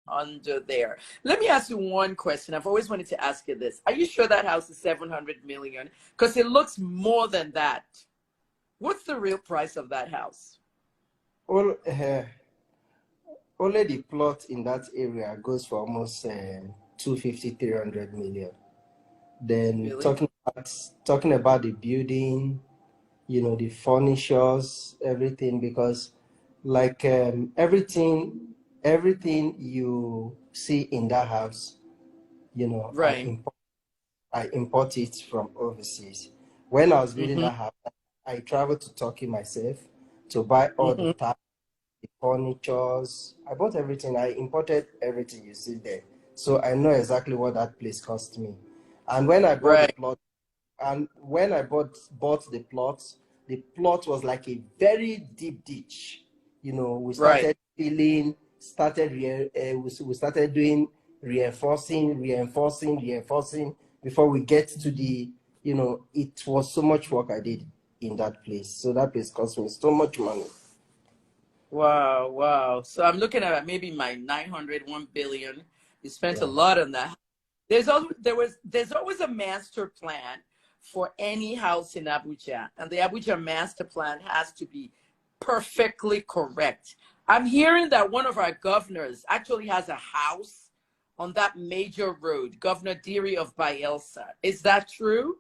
under there. Let me ask you one question. I've always wanted to ask you this. Are you sure that house is 700 million? Because it looks more than that. What's the real price of that house? Well, only the plot in that area goes for almost 250, 300 million. Then Really? talking about the building, the furnitures, everything, because like everything you see in that house, Right. I import it from overseas. When I was building Mm-hmm. that house, I traveled to Turkey myself to buy all the Mm-hmm. tiles, the furnitures. I bought everything. I imported everything you see there. So I know exactly what that place cost me. And when I bought the Right. plot, and when I bought the plot was like a very deep ditch. We Right. started filling, we started doing reinforcing before we get to the, it was so much work I did in that place. So that place cost me so much money. Wow. Wow. So I'm looking at maybe my 900, 1 billion. You spent a Yeah. lot on that. There's always a master plan for any house in Abuja, and the Abuja master plan has to be perfectly correct. I'm hearing that one of our governors actually has a house on that major road, Governor Diri of Bayelsa. Is that true?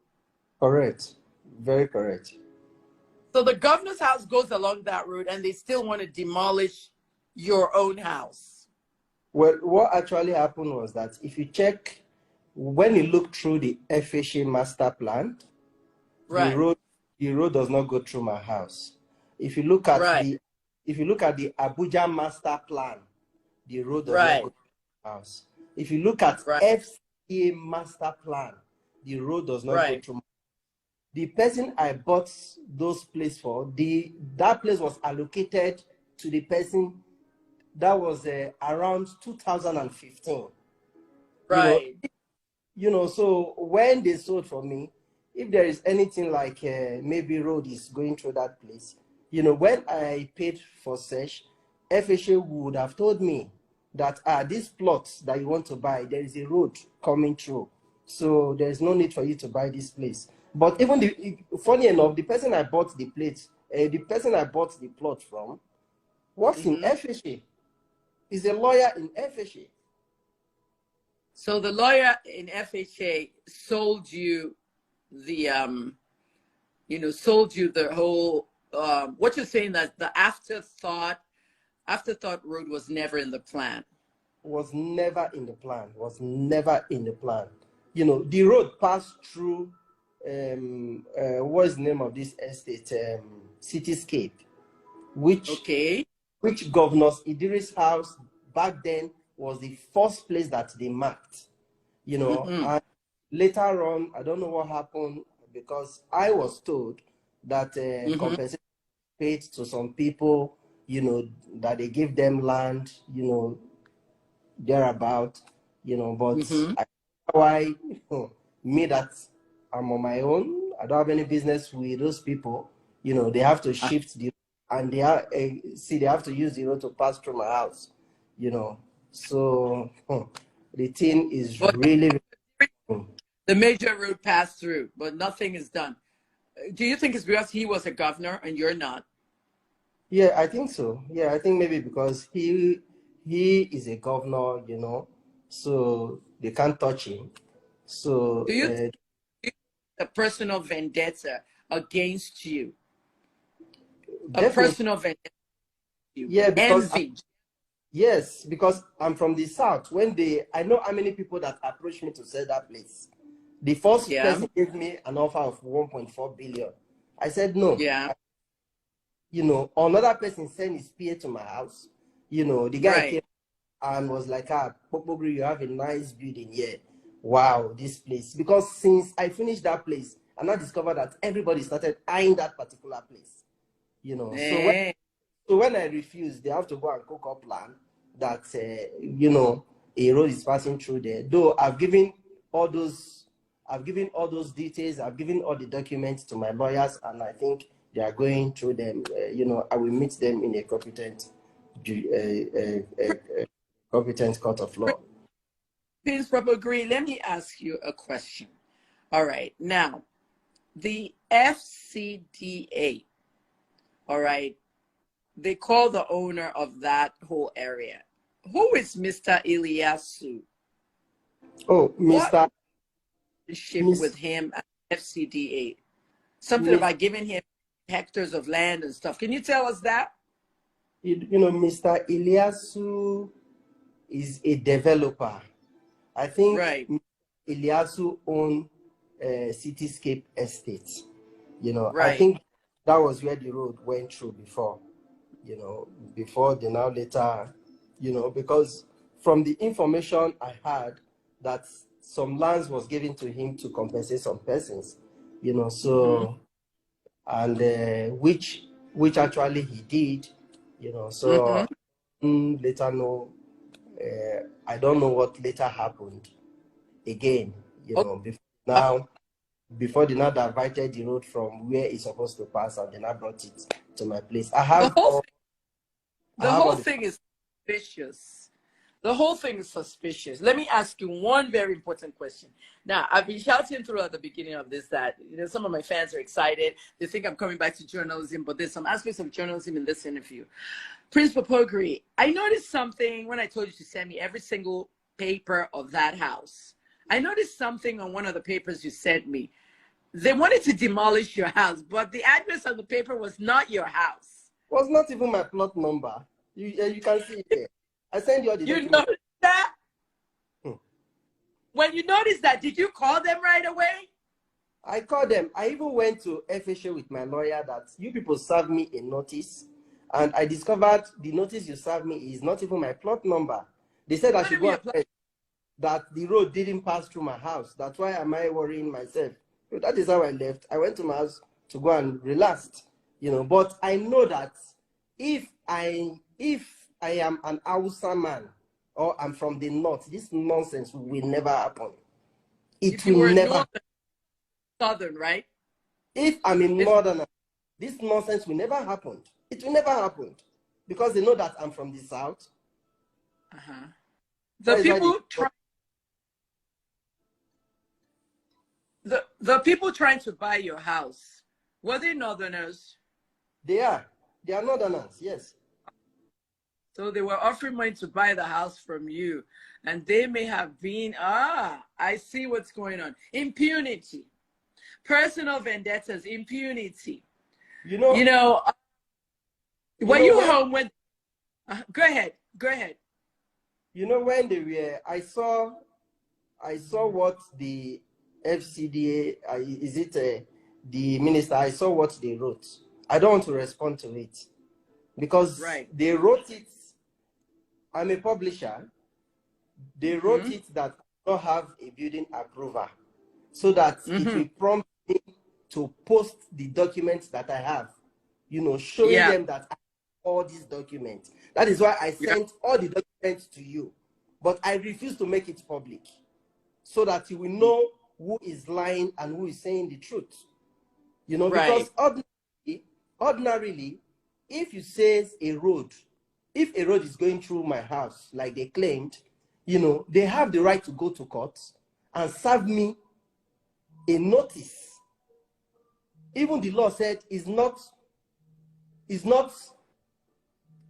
Correct. Very correct. So the governor's house goes along that road, and they still want to demolish your own house. Well, what actually happened was that if you check, when you look through the FHA master plan, the Right. road the road does not go through my house. If you look at Right. the Abuja master plan, the road does not go Right. through my house. If you look at Right. FCA master plan, the road does not go Right. through. The person I bought those place for, that place was allocated to the person that was around 2015. You know, Right. so when they sold for me, if there is anything like maybe road is going through that place, when I paid for search, FHA would have told me that this plot that you want to buy, there is a road coming through, so there is no need for you to buy this place. But even funny enough, the person I bought the plot from works in Mm-hmm. FHA. He's a lawyer in FHA. So the lawyer in FHA sold you the sold you the whole what you're saying, that the afterthought road was never in the plan. Was never in the plan. Was never in the plan. The road passed through. What's the name of this estate? Cityscape, which Okay. Governor's Idris house back then was the first place that they marked. Mm-hmm. And later on, I don't know what happened, because I was told that Mm-hmm. compensation paid to some people, that they give them land, thereabout, but Mm-hmm. I why me that I'm on my own. I don't have any business with those people. They have to shift and they have to use the road to pass through my house. So the thing is But really. the major road passed through, but nothing is done. Do you think it's because he was a governor and you're not? Yeah, I think so. Yeah, I think maybe because he is a governor, so they can't touch him. So Do you think a personal vendetta against you? A definitely, personal vendetta against you? yeah, because Envy? yes, because I'm from the south. I know how many people that approached me to sell that place. The first Yeah. person gave me an offer of 1.4 billion. I said no. Yeah. Another person sent his PA to my house. The guy Right. came and was like, Kpokpogiri, you have a nice building here. Wow, this place. Because since I finished that place, and I discovered that everybody started eyeing that particular place. Eh. So when I refused, they have to go and cook up plan that a road is passing through there. Though I've given all those details, I've given all the documents to my lawyers, and I think they are going through them. I will meet them in a competent competent court of law. Prince Kpokpogiri, let me ask you a question. All right. Now, the FCDA, all right, they call the owner of that whole area. Who is Mr. Ilyasu? Oh, What Mr. relationship Miss, with him at FCDA? Something Miss, about giving him hectares of land and stuff. Can you tell us that? you know, Mr. Ilyasu is a developer. I think Right, Ilyasu owned Cityscape Estate. You know, I right. think that was where the road went through before. You know, before the now later, you know, because from the information I had that some lands was given to him to compensate some persons, you know, Mm-hmm. so and which actually he did, you know, Mm-hmm. so later know I don't know what later happened again, you know, before now before they now diverted the road from where it's supposed to pass and they now brought it to my place. The whole thing, I the have whole all the thing is suspicious. The whole thing is suspicious. Let me ask you one very important question. Now, I've been shouting throughout the beginning of this that some of my fans are excited. They think I'm coming back to journalism, but there's some aspects of journalism in this interview. Prince Kpokpogiri, I noticed something when I told you to send me every single paper of that house. I noticed something on one of the papers you sent me. They wanted to demolish your house, but the address on the paper was not your house. was not even my plot number. You can see it there. I send you all the You documents. noticed that? Hmm. When you noticed that, did you call them right away? I called them. I even went to FHA with my lawyer that you people served me a notice, and I discovered the notice you served me is not even my plot number. They said I Not should even go your and check that the road didn't pass through my house. That's why am I worrying myself. So that is how I left. I went to my house to go and relax, you know. But I know that if I am an Hausa man or I'm from the north, this nonsense will never happen. It if you will were a never. northern, southern, right? If I'm a If northerner, this nonsense will never happen. It will never happen because they know that I'm from the south. uh-huh. The That is why people try the people trying to buy your house, were they northerners? they are. They are northerners, yes. So they were offering money to buy the house from you. And they may have been, I see what's going on. Impunity. Personal vendettas, impunity. You know, You know, you were know you when home when, go ahead, go ahead. you know when they were. I saw what the FCDA is it the minister. I saw what they wrote. I don't want to respond to it because Right. they wrote it. I'm a publisher. They wrote Mm-hmm. it that I don't have a building approval, so that it Mm-hmm. will prompt me to post the documents that I have, you know, showing Yeah. them that I have all these documents. That is why I Yeah. sent all the documents to you, but I refuse to make it public so that you will know who is lying and who is saying the truth. You know, Right. because ordinarily, if you say if a road is going through my house, like they claimed, you know, they have the right to go to court and serve me a notice. Even the law said is not,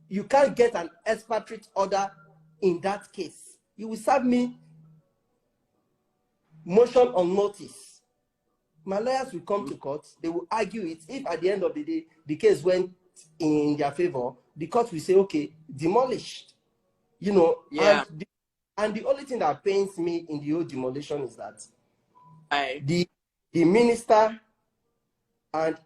you can't get an expatriate order in that case. You will serve me motion on notice. My lawyers will come to court, they will argue it. If at the end of the day, the case went in their favor, the court will say, okay, demolished. You know, Yeah. and the only thing that pains me in the whole demolition is that Right. the minister and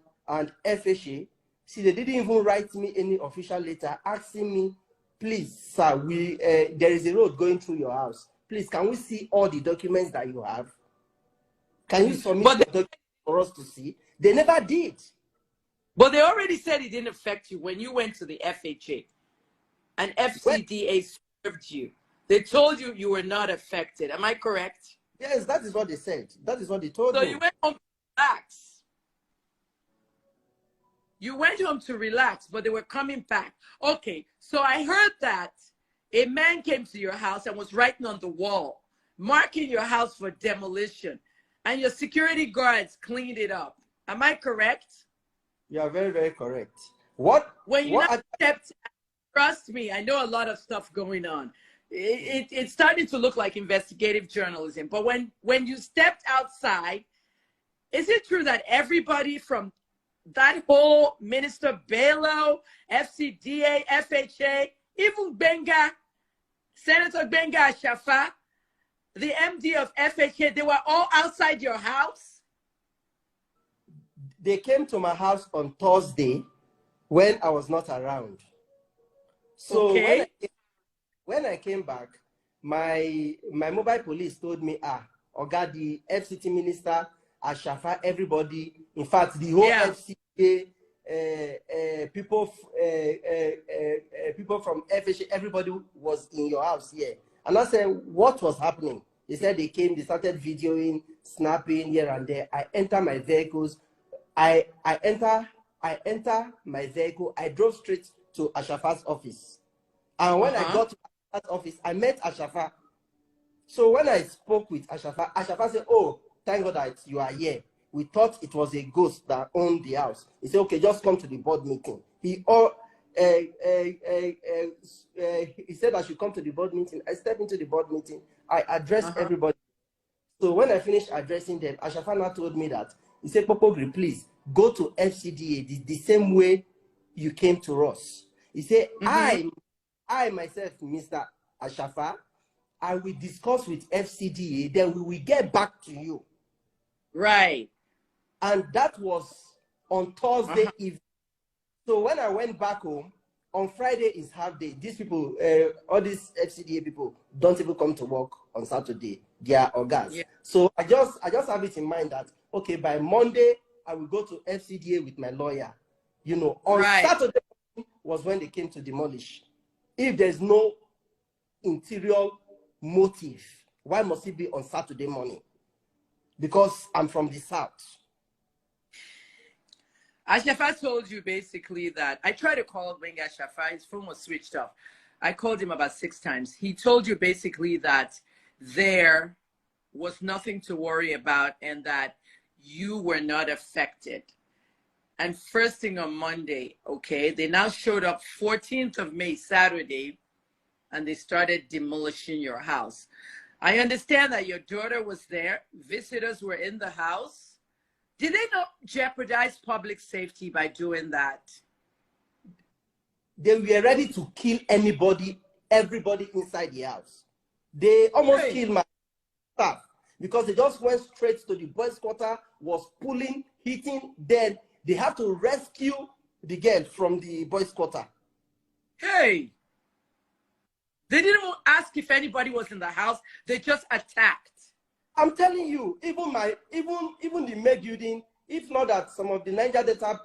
FHA, see, they didn't even write me any official letter asking me, please, sir, there is a road going through your house. Please, can we see all the documents that you have? Can you submit But your documents for us to see? They never did. but they already said it didn't affect you when you went to the FHA and Well, FCDA served you. They told you you were not affected. Am I correct? yes, that is what they said. That is what they told So me. you went home to relax. You went home to relax, but they were coming back. Okay, so I heard that a man came to your house and was writing on the wall, marking your house for demolition, and your security guards cleaned it up. Am I correct? You are very, very correct. What? When you What? stepped, trust me, I know a lot of stuff going on. It's starting to look like investigative journalism. But when you stepped outside, is it true that everybody from that whole Minister Bello, FCDA, FHA, even Benga, Senator Benga Shafa, the MD of FHA, they were all outside your house? They came to my house on Thursday when I was not around. So okay. when I came back, my mobile police told me, Oga, the FCT minister, Ashafa, everybody, in fact, the whole FCA, people from FHA, everybody was in your house here. And I said, what was happening? They said they came, they started videoing, snapping here and there. I enter my vehicles. I enter my vehicle. I drove straight to Ashafa's office. And when I got to that office, I met Ashafa. So when I spoke with Ashafa, Ashafa said, oh, thank God that you are here. We thought it was a ghost that owned the house. He said, okay, just come to the board meeting. He said I should come to the board meeting. I stepped into the board meeting. I addressed everybody. So when I finished addressing them, Ashafa now told me that, he said, Kpokpogiri, please go to FCDA the same way you came to us. He said, I myself, Mr. Ashafa, I will discuss with FCDA, then we will get back to you. Right. And that was on Thursday evening. So when I went back home, on Friday is half day. These people, all these FCDA people, don't even come to work on Saturday. They are organs. Yeah. So I just have it in mind that, okay, by Monday, I will go to FCDA with my lawyer. You know, on Saturday was when they came to demolish. If there's no interior motive, why must it be on Saturday morning? Because I'm from the south. Ashafa told you basically that, I tried to call Benga Ashafa, his phone was switched off. I called him about 6 times. He told you basically that there was nothing to worry about and that you were not affected. And first thing on Monday, okay, they now showed up 14th of May, Saturday, and they started demolishing your house. I understand that your daughter was there. Visitors were in the house. Did they not jeopardize public safety by doing that? They were ready to kill everybody inside the house. They almost killed my staff because they just went straight to the boys' quarter, was pulling, hitting, then they have to rescue the girl from the boys' quarter. Hey! They didn't even ask if anybody was in the house. They just attacked. I'm telling you, even the maid building, if not that some of the Niger Delta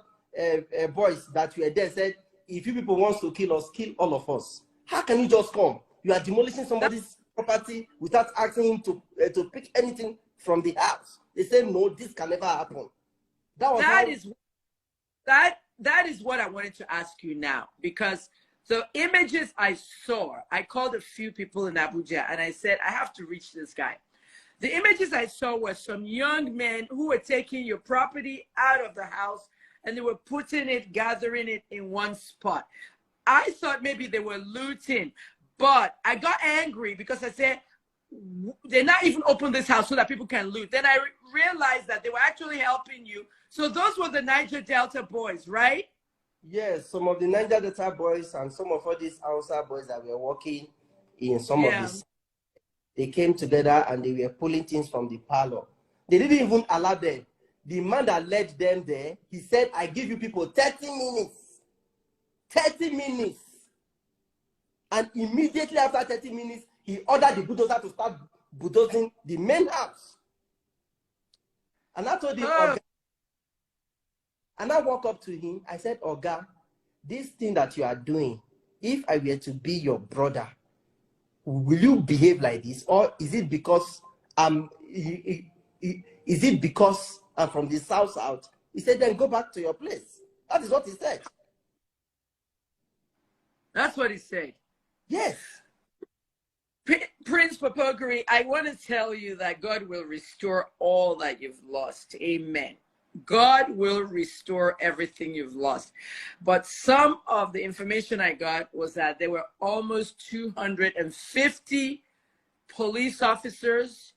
boys that were there said, if you people want to kill us, kill all of us. How can you just come? You are demolishing somebody's property without asking him to pick anything from the house. They said, no, this can never happen. That is what I wanted to ask you now, because the images I saw, I called a few people in Abuja and I said, I have to reach this guy. The images I saw were some young men who were taking your property out of the house and they were putting it, gathering it in one spot. I thought maybe they were looting, but I got angry because I said, they're not even open this house so that people can loot. Then I realized that they were actually helping you. So those were the Niger Delta boys, right? Yes, some of the Niger Delta boys and some of all these Hausa boys that were working in some of these, they came together and they were pulling things from the parlor. They didn't even allow them. The man that led them there, he said, I give you people 30 minutes. 30 minutes. And immediately after 30 minutes, he ordered the bulldozer to start bulldozing the main house. And I told him, Oga, and I walked up to him. I said, Oga, this thing that you are doing, if I were to be your brother, will you behave like this? Or is it because I'm from the south? He said, then go back to your place. That is what he said. That's what he said. Yes. Prince Kpokpogiri, I want to tell you that God will restore all that you've lost. Amen. God will restore everything you've lost. But some of the information I got was that there were almost 250 police officers,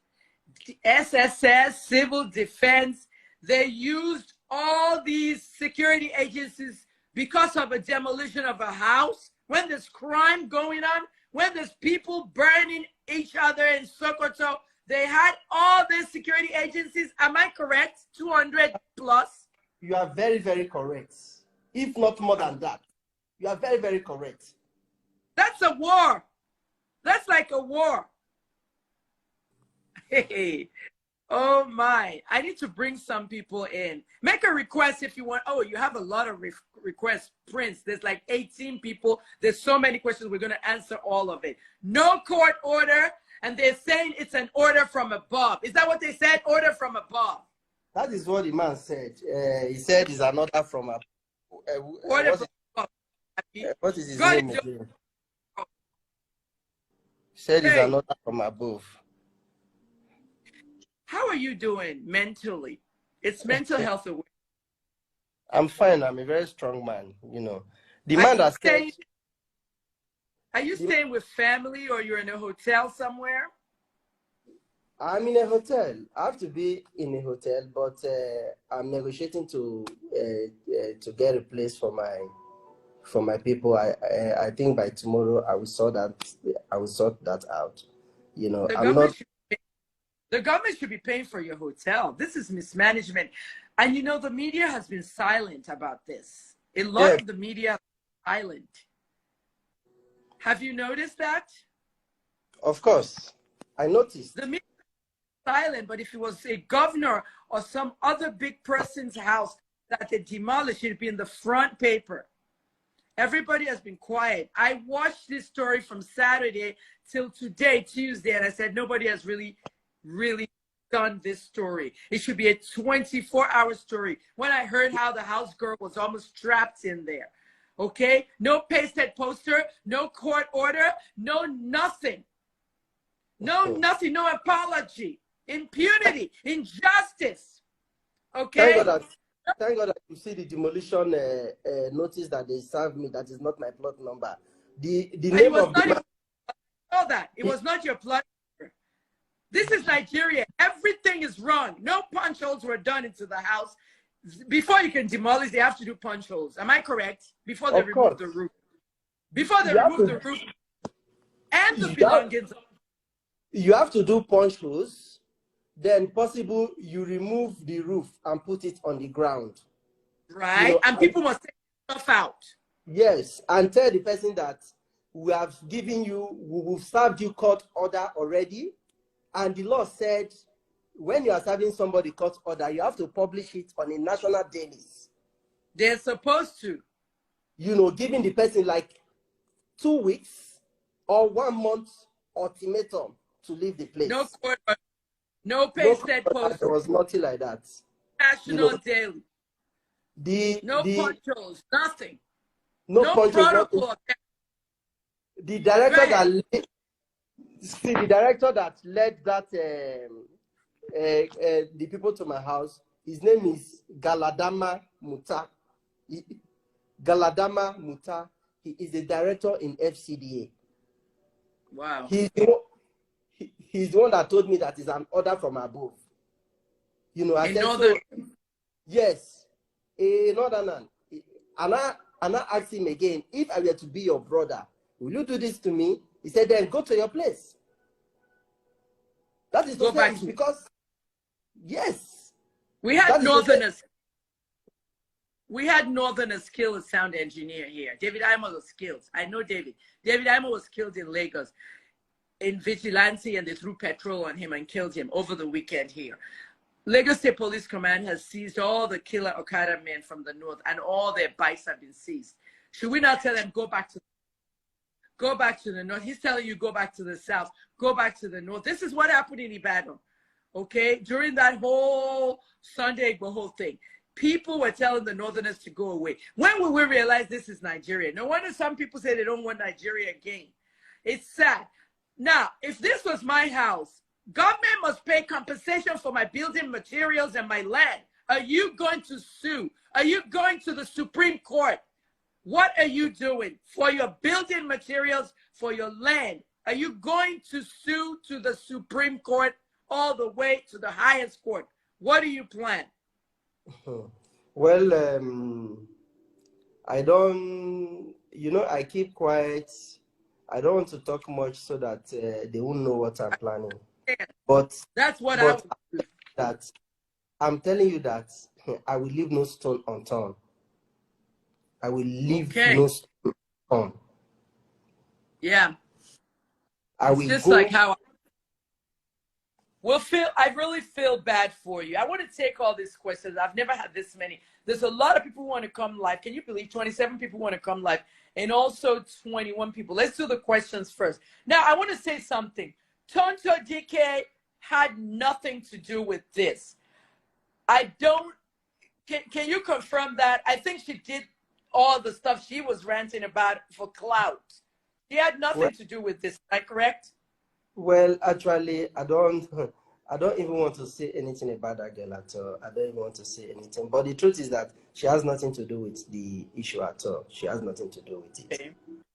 SSS, civil defense. They used all these security agencies because of a demolition of a house, when there's crime going on, when there's people burning each other in Sokoto. They had all these security agencies. Am I correct? 200 plus? You are very, very correct. If not more than that. You are very, very correct. That's a war. That's like a war. Hey, oh my. I need to bring some people in. Make a request if you want. Oh, you have a lot of requests, Prince. There's like 18 people. There's so many questions. We're going to answer all of it. No court order. And they're saying it's an order from above. Is that what they said? Order from above. That is what the man said. He said it's an order from above. Order from above. What is his God name again? He said it's an order from above. How are you doing mentally? It's mental health awareness. I'm fine. I'm a very strong man, you know. The man that said... Are you staying with family or you're in a hotel somewhere? I'm in a hotel. I have to be in a hotel, but I'm negotiating to get a place for my people. I think by tomorrow I will sort that out. You know, the government should be paying for your hotel. This is mismanagement, and you know the media has been silent about this. A lot of the media is silent. Have you noticed that? Of course. I noticed. The media is silent, but if it was a governor or some other big person's house that they demolished, it'd be in the front paper. Everybody has been quiet. I watched this story from Saturday till today, Tuesday, and I said, nobody has really done this story. It should be a 24-hour story. When I heard how the house girl was almost trapped in there. Okay, no pasted poster, no court order, no nothing. No nothing, no apology. Impunity, injustice. Okay? Thank God that you see the demolition notice that they served me. That is not my plot number. The name of the man... I know that. It was not your plot number. This is Nigeria. Everything is wrong. No punch holes were done into the house. Before you can demolish, they have to do punch holes. Am I correct? Before they remove the roof. Before they remove the roof and the belongings. You have to do punch holes. Then possible you remove the roof and put it on the ground. Right. You know, and people must take stuff out. Yes. And tell the person that we have given you, we've served you court order already. And the law said, when you are serving somebody court order, you have to publish it on a national dailies. They're supposed to. You know, giving the person like 2 weeks or 1 month ultimatum to leave the place. No court, no pasted post. There was nothing like that. National daily. No punch holes, nothing. No punch holes, protocol. The director that led that the people to my house, his name is Galadama Muta. Galadama Muta. He is the director in FCDA. Wow. He's the one that told me that it's an order from above. You know, I said, so, yes, a northern. And I asked him again, if I were to be your brother, will you do this to me? He said, then go to your place. That is the thing, because, yes. We had Northerners. We had Northerners kill a sound engineer here. David Imo was killed. I know David. David Imo was killed in Lagos in vigilante, and they threw petrol on him and killed him over the weekend here. Lagos State Police Command has seized all the killer Okada men from the north, and all their bikes have been seized. Should we not tell them, go back to the north? He's telling you, go back to the south, go back to the north. This is what happened in Ibadan, okay? During that whole Sunday Igboho thing, people were telling the northerners to go away. When will we realize this is Nigeria? No wonder some people say they don't want Nigeria again. It's sad. Now, if this was my house, government must pay compensation for my building materials and my land. Are you going to sue? Are you going to the Supreme Court? What are you doing for your building materials, for your land? Are you going to sue to the Supreme Court all the way to the highest court? What do you plan? Well, I don't, I keep quiet. I don't want to talk much so that they won't know what I'm planning. But that's what I'm telling you that I will leave no stone unturned. I will leave no stone unturned. Yeah. I it's will just go. Like how I really feel bad for you. I want to take all these questions. I've never had this many. There's a lot of people who want to come live. Can you believe 27 people want to come live? And also 21 people. Let's do the questions first. Now, I want to say something. Tonto DK had nothing to do with this. Can you confirm that? I think she did all the stuff she was ranting about for clout. She had nothing to do with this. Is that correct? Well, actually, I don't even want to say anything about that girl at all. I don't even want to say anything. But the truth is that she has nothing to do with the issue at all. She has nothing to do with it. Okay.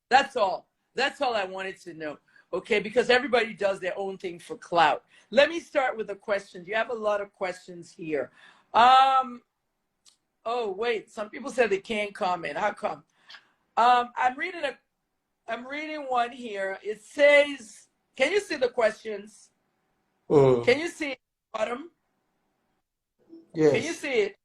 That's all. That's all I wanted to know. Okay, because everybody does their own thing for clout. Let me start with the questions. You have a lot of questions here. Oh, wait. Some people said they can't comment. How come? I'm reading one here. It says, can you see the questions? Can you see it at the bottom? Yes. Can you see it?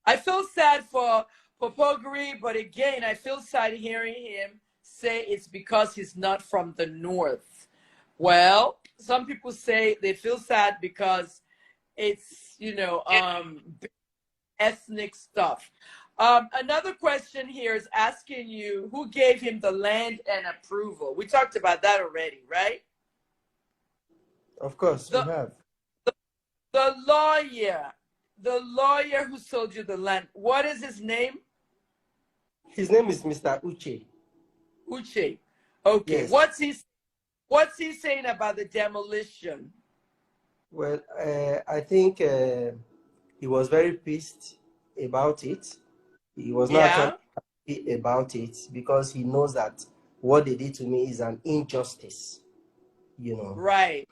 I feel sad for Kpokpogiri, but again, I feel sad hearing him say it's because he's not from the north. Well, some people say they feel sad because it's, ethnic stuff. Another question here is asking you, who gave him the land and approval? We talked about that already, right? Of course, we have. The lawyer who sold you the land, what is his name? His name is Mr. Uche. Uche. Okay. Yes. What's he saying about the demolition? Well, I think he was very pissed about it. He was not happy about it because he knows that what they did to me is an injustice. Right.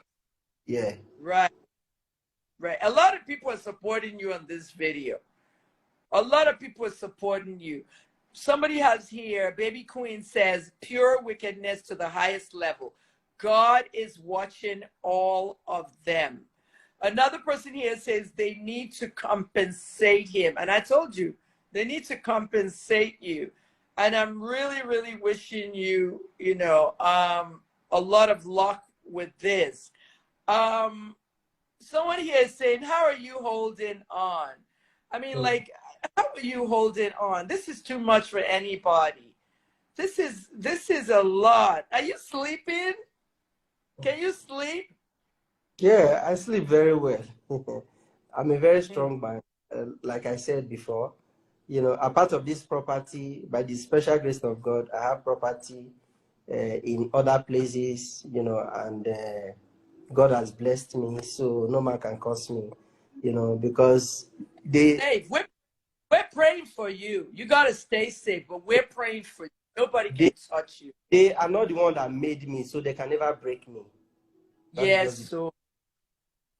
Yeah. Right. Right. A lot of people are supporting you on this video. A lot of people are supporting you. Somebody has here, Baby Queen says, pure wickedness to the highest level. God is watching all of them. Another person here says they need to compensate him. And I told you, they need to compensate you. And I'm really, really wishing you, a lot of luck with this. Someone here is saying, how are you holding on? I mean, how are you holding on? This is too much for anybody. This is a lot. Are you sleeping? Can you sleep? Yeah, I sleep very well. I'm a very strong man. Like I said before, a part of this property, by the special grace of God, I have property in other places, and God has blessed me, so no man can curse me, because Dave, we're praying for you. You got to stay safe, but we're praying for you. Nobody can touch you. They are not the one that made me, so they can never break me. Yes, so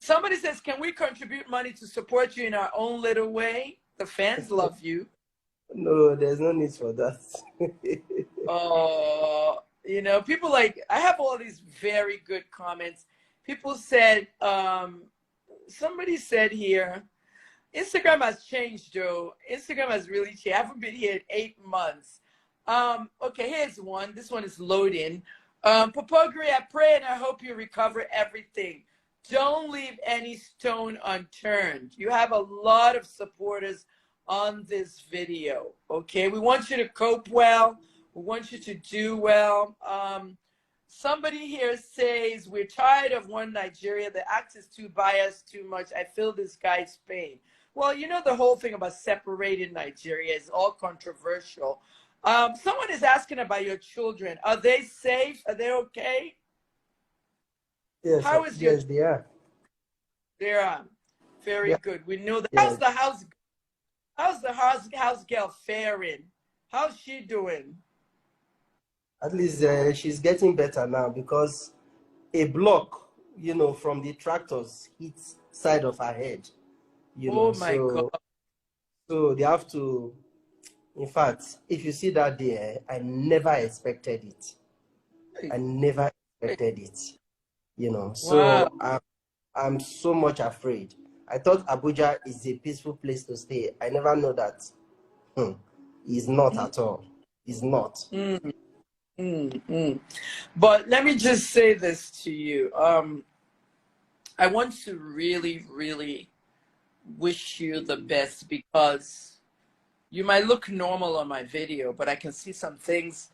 somebody says, can we contribute money to support you in our own little way? The fans love you. No, there's no need for that. People I have all these very good comments. People said, somebody said here, Instagram has changed, Joe. Instagram has really changed. I haven't been here in 8 months. Okay, here's one. This one is loading. Kpokpogiri, I pray and I hope you recover everything. Don't leave any stone unturned. You have a lot of supporters on this video, okay? We want you to cope well. We want you to do well. Somebody here says, we're tired of one Nigeria. The act is too biased, too much. I feel this guy's pain. Well, the whole thing about separating Nigeria is all controversial. Someone is asking about your children. Are they safe? Are they okay? Yes, How is your yes, they are. there? Very Yeah, good. We know that. yes. How's the house girl faring? How's she doing? At least she's getting better now because a block, from the tractors hits side of her head, Oh my so God. they have to. In fact, if you see that day, I never expected it. I Hey, never hey, expected it. wow. So I'm so much afraid. I thought Abuja is a peaceful place to stay. I never know that. Hmm, is not Mm, at all. Is not. mm, mm. But let me just say this to you. I want to really, really wish you the best because you might look normal on my video, but I can see some things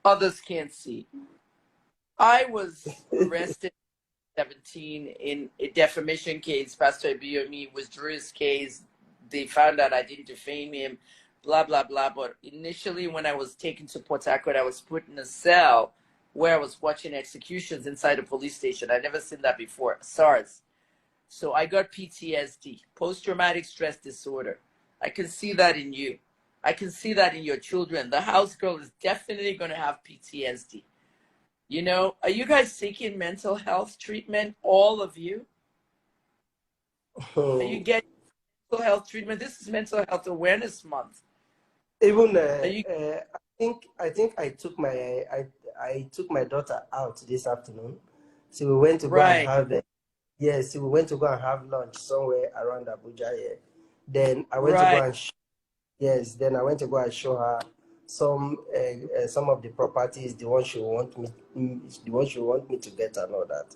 others can't see. I was arrested 17 in a defamation case. Pastor Biyomi withdrew his case. They found out I didn't defame him, blah, blah, blah. But initially, when I was taken to Port Harcourt, I was put in a cell where I was watching executions inside a police station. I'd never seen that before. SARS. So I got PTSD, post traumatic stress disorder. I can see that in you. I can see that in your children. The house girl is definitely going to have PTSD. Are you guys seeking mental health treatment? All of you? Are you Hmm. getting mental health treatment? This is Mental Health Awareness Month. Even Are you I think I took my daughter out this afternoon. So we went to go and right? have yes, so we went to go and have lunch somewhere around Abuja here. Then I went to go Right. and yes, then I went to go and show her some of the properties, the one she want me to get and all that.